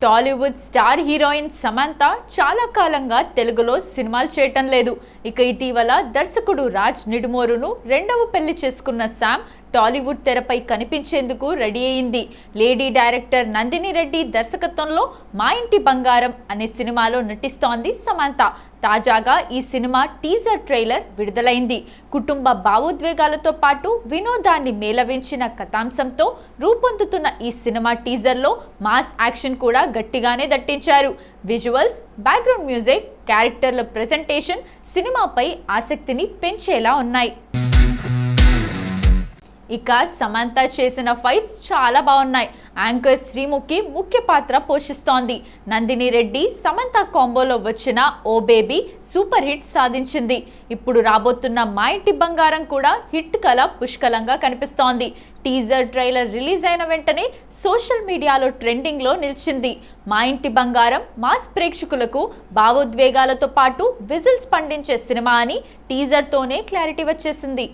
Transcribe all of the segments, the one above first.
Tollywood star heroine Samantha చాలా కాలంగా తెలుగులో సినిమాలు చేయటం లేదు. ఇక ఇటీవల దర్శకుడు రాజ్ నిడుమోరును రెండవ పెళ్లి చేసుకున్న శామ్ టాలీవుడ్ తెరపై కనిపించేందుకు రెడీ అయింది. లేడీ డైరెక్టర్ నందిని రెడ్డి దర్శకత్వంలో మా ఇంటి బంగారం అనే సినిమాలో నటిస్తోంది సమంత. తాజాగా ఈ సినిమా టీజర్ ట్రైలర్ విడుదలైంది. కుటుంబ భావోద్వేగాలతో పాటు వినోదాన్ని మేళవించిన కథాంశంతో రూపొందుతున్న ఈ సినిమా టీజర్లో మాస్ యాక్షన్ కూడా గట్టిగానే దట్టించారు. విజువల్స్, బ్యాక్గ్రౌండ్ మ్యూజిక్, క్యారెక్టర్ల ప్రెజెంటేషన్ సినిమాపై ఆసక్తిని పెంచేలా ఉన్నాయి. ఇక సమంత చేసిన ఫైట్స్ చాలా బాగున్నాయి. యాంకర్ శ్రీముఖి ముఖ్య పాత్ర పోషిస్తోంది. నందిని రెడ్డి సమంత కాంబోలో వచ్చిన ఓ బేబీ సూపర్ హిట్ సాధించింది. ఇప్పుడు రాబోతున్న మా ఇంటి బంగారం కూడా హిట్ కల పుష్కలంగా కనిపిస్తోంది. టీజర్ ట్రైలర్ రిలీజ్ అయిన వెంటనే సోషల్ మీడియాలో ట్రెండింగ్లో నిలిచింది. మా ఇంటి బంగారం మాస్ ప్రేక్షకులకు భావోద్వేగాలతో పాటు విజిల్స్ పండించే సినిమా అని టీజర్తోనే క్లారిటీ వచ్చేసింది.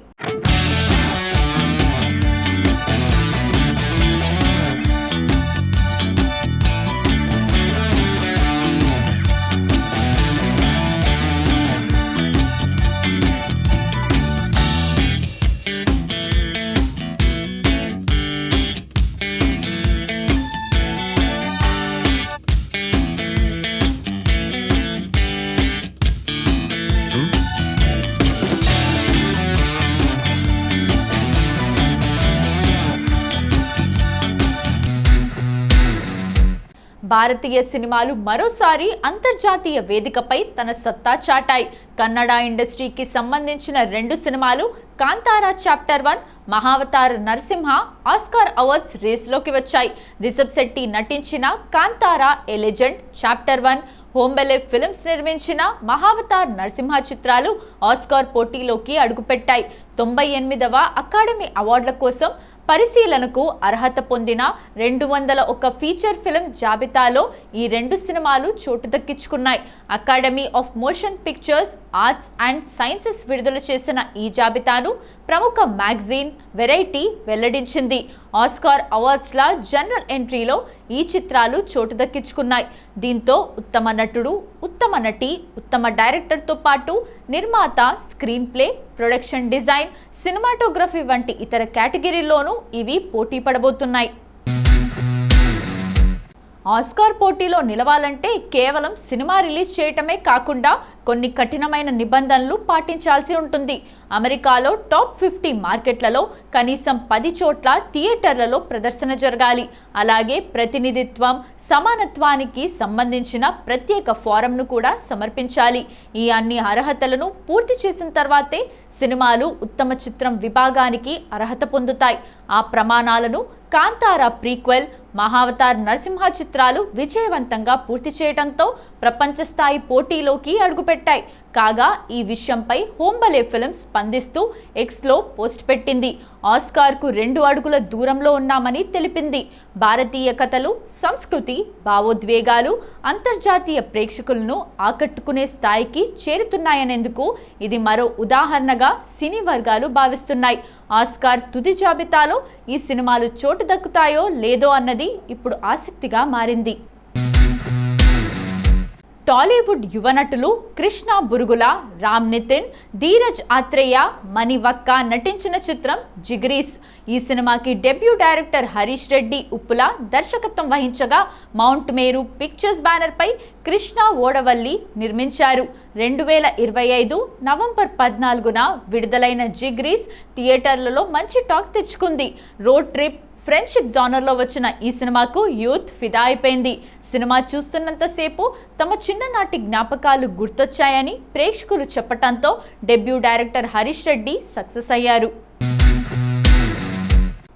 భారతీయ సినిమాలు మరోసారి అంతర్జాతీయ వేదికపై తన సత్తా చాటాయి. కన్నడ ఇండస్ట్రీకి సంబంధించిన 2 సినిమాలు Kantara chapter 1, Mahavatar Narasimha Oscar awards రేస్లోకి వచ్చాయి. రిషబ్ శెట్టి నటించిన Kantara a legend, chapter 1, Hombale films నిర్మించిన మహావతార్ నరసింహ చిత్రాలు ఆస్కార్ పోటీలోకి అడుగుపెట్టాయి. 98వ అకాడమీ అవార్డుల కోసం పరిశీలనకు అర్హత పొందిన 201 ఫీచర్ ఫిల్మ్ జాబితాలో ఈ 2 సినిమాలు చోటు దక్కించుకున్నాయి. Academy of Motion Pictures, Arts and Sciences విడుదల చేసిన ఈ జాబితాను ప్రముఖ మ్యాగజైన్ వెరైటీ వెల్లడించింది. ఆస్కార్ అవార్డ్స్ల జనరల్ ఎంట్రీలో ఈ చిత్రాలు చోటు దక్కించుకున్నాయి. దీంతో ఉత్తమ నటుడు, ఉత్తమ నటి, ఉత్తమ డైరెక్టర్తో పాటు నిర్మాత, screen play, production design, cinematography వంటి ఇతర కేటగిరీల్లోనూ ఇవి పోటీ పడబోతున్నాయి. ఆస్కార్ పోటీలో నిలవాలంటే కేవలం సినిమా రిలీజ్ చేయటమే కాకుండా కొన్ని కఠినమైన నిబంధనలు పాటించాల్సి ఉంటుంది. అమెరికాలో టాప్ 50 మార్కెట్లలో కనీసం 10 చోట్ల థియేటర్లలో ప్రదర్శన జరగాలి. అలాగే ప్రతినిధిత్వం, సమానత్వానికి సంబంధించిన ప్రత్యేక ఫారంను కూడా సమర్పించాలి. ఈ అన్ని అర్హతలను పూర్తి చేసిన తర్వాతే సినిమాలు ఉత్తమ చిత్రం విభాగానికి అర్హత పొందుతాయి. ఆ ప్రమాణాలను కాంతారా ప్రీక్వెల్, మహావతార్ నరసింహ చిత్రాలు విజయవంతంగా పూర్తి చేయడంతో ప్రపంచ స్థాయి పోటీలోకి అడుగుపెట్టాయి. కాగా ఈ విషయంపై హోంబలే ఫిల్మ్స్ స్పందిస్తూ ఎక్స్లో పోస్ట్ పెట్టింది. ఆస్కార్కు 2 అడుగుల దూరంలో ఉన్నామని తెలిపింది. భారతీయ కథలు, సంస్కృతి, భావోద్వేగాలు అంతర్జాతీయ ప్రేక్షకులను ఆకట్టుకునే స్థాయికి చేరుతున్నాయనేందుకు ఇది మరో ఉదాహరణగా సినీ వర్గాలు భావిస్తున్నాయి. ఆస్కార్ తుది జాబితాలో ఈ సినిమాలు చోటు దక్కుతాయో లేదో అన్నది ఇప్పుడు ఆసక్తిగా మారింది. టాలీవుడ్ యువ నటులు కృష్ణ బురుగుల, రామ్ నితిన్, ధీరజ్ ఆత్రేయ, మణివక్క నటించిన చిత్రం జిగ్రీస్. ఈ సినిమాకి డెబ్యూ డైరెక్టర్ హరీష్ రెడ్డి ఉప్పుల దర్శకత్వం వహించగా మౌంట్ మేరు పిక్చర్స్ బ్యానర్పై కృష్ణ ఓడవల్లి నిర్మించారు. 2025 నవంబర్ 14న విడుదలైన జిగ్రీస్ థియేటర్లలో మంచి టాక్ తెచ్చుకుంది. రోడ్ ట్రిప్, ఫ్రెండ్షిప్ జానర్లో వచ్చిన ఈ సినిమాకు యూత్ ఫిదా అయిపోయింది. సినిమా చూస్తున్నంతసేపు తమ చిన్ననాటి జ్ఞాపకాలు గుర్తొచ్చాయని ప్రేక్షకులు చెప్పటంతో debut director Harish Reddy success అయ్యారు.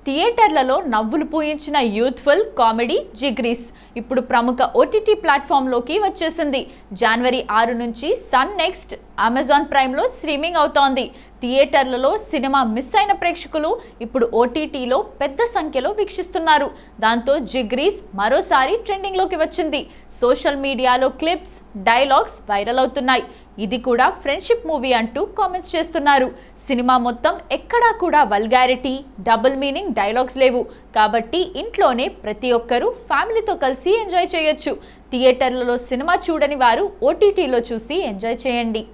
థియేటర్లలో నవ్వులు పూయించిన యూత్ఫుల్ కామెడీ జిగ్రీస్ ఇప్పుడు ప్రముఖ ఓటీటీ ప్లాట్ఫామ్లోకి వచ్చేసింది. జనవరి 6 నుంచి సన్ నెక్స్ట్, అమెజాన్ ప్రైమ్లో స్ట్రీమింగ్ అవుతోంది. థియేటర్లలో సినిమా మిస్ అయిన ప్రేక్షకులు ఇప్పుడు ఓటీటీలో పెద్ద సంఖ్యలో వీక్షిస్తున్నారు. దాంతో జిగ్రీస్ మరోసారి ట్రెండింగ్లోకి వచ్చింది. సోషల్ మీడియాలో క్లిప్స్, డైలాగ్స్ వైరల్ అవుతున్నాయి. ఇది కూడా ఫ్రెండ్షిప్ మూవీ అంటూ కామెంట్స్ చేస్తున్నారు. సినిమా మొత్తం ఎక్కడా కూడా వల్గారిటీ, డబుల్ మీనింగ్ డైలాగ్స్ లేవు. కాబట్టి ఇంట్లోనే ప్రతి ఒక్కరూ ఫ్యామిలీతో కలిసి ఎంజాయ్ చేయొచ్చు. థియేటర్లలో సినిమా చూడని వారు ఓటీటీలో చూసి ఎంజాయ్ చేయండి.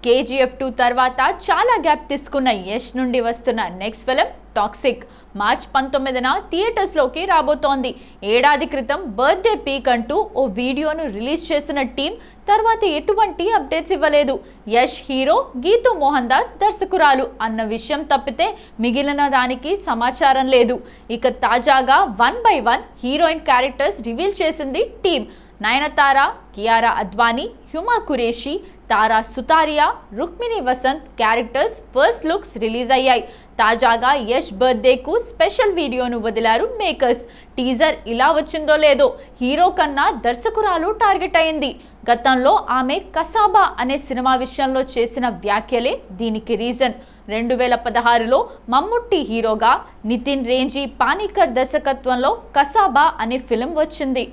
KGF 2 తర్వాత చాలా గ్యాప్ తీసుకున్న యష్ నుండి వస్తున్న నెక్స్ట్ ఫిలిం టాక్సిక్ మార్చ్ 19న థియేటర్స్లోకి రాబోతోంది. ఏడాది క్రితం బర్త్డే పీక్ అంటూ ఓ వీడియోను రిలీజ్ చేసిన టీం తర్వాత ఎటువంటి అప్డేట్స్ ఇవ్వలేదు. యష్ హీరో, గీతూ మోహన్ దాస్ దర్శకురాలు అన్న విషయం తప్పితే మిగిలిన దానికి సమాచారం లేదు. ఇక తాజాగా 1 by 1 హీరోయిన్ క్యారెక్టర్స్ రివీల్ చేసింది team. Nayanthara, Kiara Advani, Huma Qureshi, Tara Sutaria, Rukmini Vasanth characters first looks release అయ్యాయి. తాజాగా యష్ బర్త్డేకు స్పెషల్ వీడియోను వదిలారు మేకర్స్. టీజర్ ఇలా వచ్చిందో లేదో హీరో కన్నా దర్శకురాలు టార్గెట్ అయింది. గతంలో ఆమె కసాబా అనే సినిమా విషయంలో చేసిన వ్యాఖ్యలే దీనికి రీజన్. 2016లో మమ్ముట్టి హీరోగా, నితిన్ రేంజీ పానీకర్ దర్శకత్వంలో కసాబా అనే ఫిలిం వచ్చింది.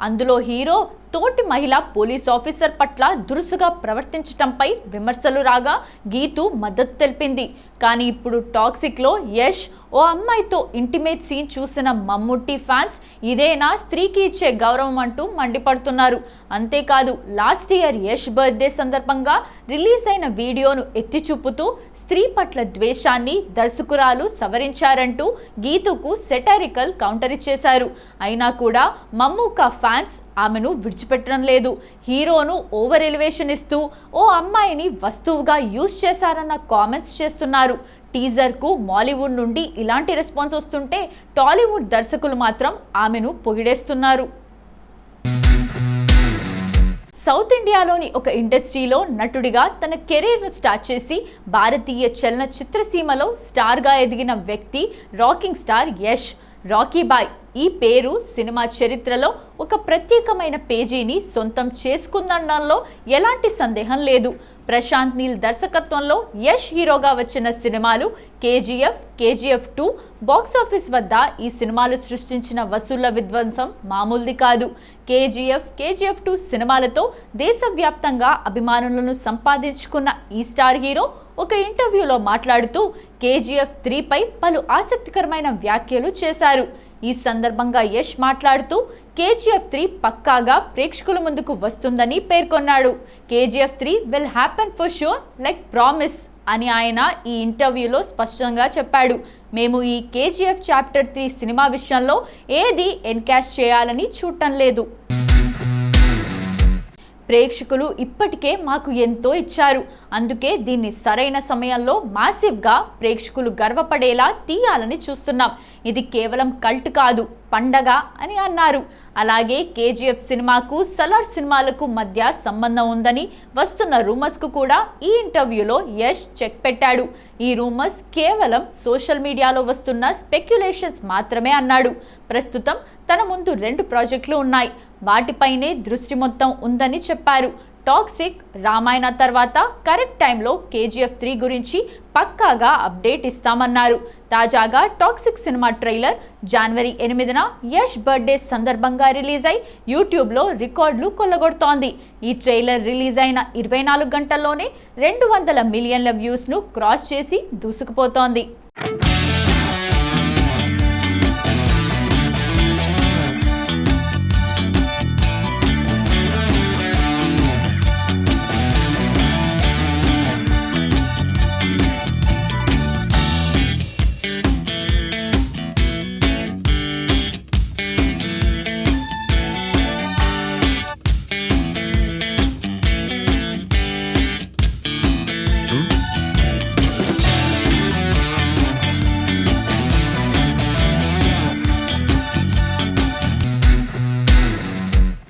అందులో హీరో తోటి మహిళా పోలీస్ ఆఫీసర్ పట్ల దురుసుగా ప్రవర్తించటంపై విమర్శలు రాగా గీతూ మద్దతు తెలిపింది. కానీ ఇప్పుడు టాక్సిక్లో యష్ ఓ అమ్మాయితో ఇంటిమేట్ సీన్ చూసిన మమ్ముట్టి ఫ్యాన్స్ ఇదేనా స్త్రీకి ఇచ్చే గౌరవం అంటూ మండిపడుతున్నారు. అంతేకాదు లాస్ట్ ఇయర్ యష్ బర్త్డే సందర్భంగా రిలీజ్ అయిన వీడియోను ఎత్తి చూపుతూ స్త్రీ పట్ల ద్వేషాన్ని దర్శకురాలు సవరించారంటూ గీతుకు సెటారికల్ కౌంటర్ ఇచ్చేశారు. అయినా కూడా మమ్మూకా ఫ్యాన్స్ ఆమెను విడిచిపెట్టడం లేదు. హీరోను ఓవర్ ఎలివేషన్ ఇస్తూ ఓ అమ్మాయిని వస్తువుగా యూజ్ చేశారన్న కామెంట్స్ చేస్తున్నారు. టీజర్కు మాలీవుడ్ నుండి ఇలాంటి రెస్పాన్స్ వస్తుంటే టాలీవుడ్ దర్శకులు మాత్రం ఆమెను పొగిడేస్తున్నారు. సౌత్ ఇండియాలోని ఒక ఇండస్ట్రీలో నటుడిగా తన కెరీర్ను స్టార్ట్ చేసి భారతీయ చలన చిత్రసీమలో స్టార్గా ఎదిగిన వ్యక్తి rocking star Yash. Rocky boy ఈ పేరు సినిమా చరిత్రలో ఒక ప్రత్యేకమైన పేజీని సొంతం చేసుకుందనడంలో ఎలాంటి సందేహం లేదు. ప్రశాంత్ నీల్ దర్శకత్వంలో యష్ హీరోగా వచ్చిన సినిమాలు KGF 2 బాక్సాఫీస్ వద్ద ఈ సినిమాలు సృష్టించిన వసూళ్ల విధ్వంసం మామూలుది కాదు. KGF 2 సినిమాలతో దేశవ్యాప్తంగా అభిమానులను సంపాదించుకున్న ఈ స్టార్ హీరో ఒక ఇంటర్వ్యూలో మాట్లాడుతూ KGF 3పై పలు ఆసక్తికరమైన వ్యాఖ్యలు చేశారు. ఈ సందర్భంగా యష్ మాట్లాడుతూ KGF 3 పక్కాగా ప్రేక్షకుల ముందుకు వస్తుందని పేర్కొన్నాడు. KGF 3 will happen for sure like promise అని ఆయన ఈ ఇంటర్వ్యూలో స్పష్టంగా చెప్పాడు. మేము ఈ KGF చాప్టర్ 3 సినిమా విషయంలో ఏది ఎన్కాష్ చేయాలని చూడటం లేదు. ప్రేక్షకులు ఇప్పటికే మాకు ఎంతో ఇచ్చారు. అందుకే దీన్ని సరైన సమయంలో మాసివ్గా ప్రేక్షకులు గర్వపడేలా తీయాలని చూస్తున్నాం. ఇది కేవలం కల్ట్ కాదు, పండగ అని అన్నారు. అలాగే KGF సినిమాకు సలార్ సినిమాలకు మధ్య సంబంధం ఉందని వస్తున్న రూమర్స్కు కూడా ఈ ఇంటర్వ్యూలో యష్ చెక్ పెట్టాడు. ఈ రూమర్స్ కేవలం సోషల్ మీడియాలో వస్తున్న స్పెక్యులేషన్స్ మాత్రమే అన్నాడు. ప్రస్తుతం తన ముందు 2 ప్రాజెక్టులు ఉన్నాయి. వాటిపైనే దృష్టి మొత్తం ఉందని చెప్పారు. టాక్సిక్, రామాయణ తర్వాత కరెక్ట్ టైంలో KGF 3 గురించి పక్కాగా అప్డేట్ ఇస్తామన్నారు. తాజాగా టాక్సిక్ సినిమా ట్రైలర్ జనవరి 8న యష్ బర్త్డే సందర్భంగా రిలీజ్ అయి యూట్యూబ్లో రికార్డులు కొల్లగొడుతోంది. ఈ ట్రైలర్ రిలీజ్ అయిన 24 గంటల్లోనే 200 మిలియన్ల వ్యూస్ను క్రాస్ చేసి దూసుకుపోతోంది.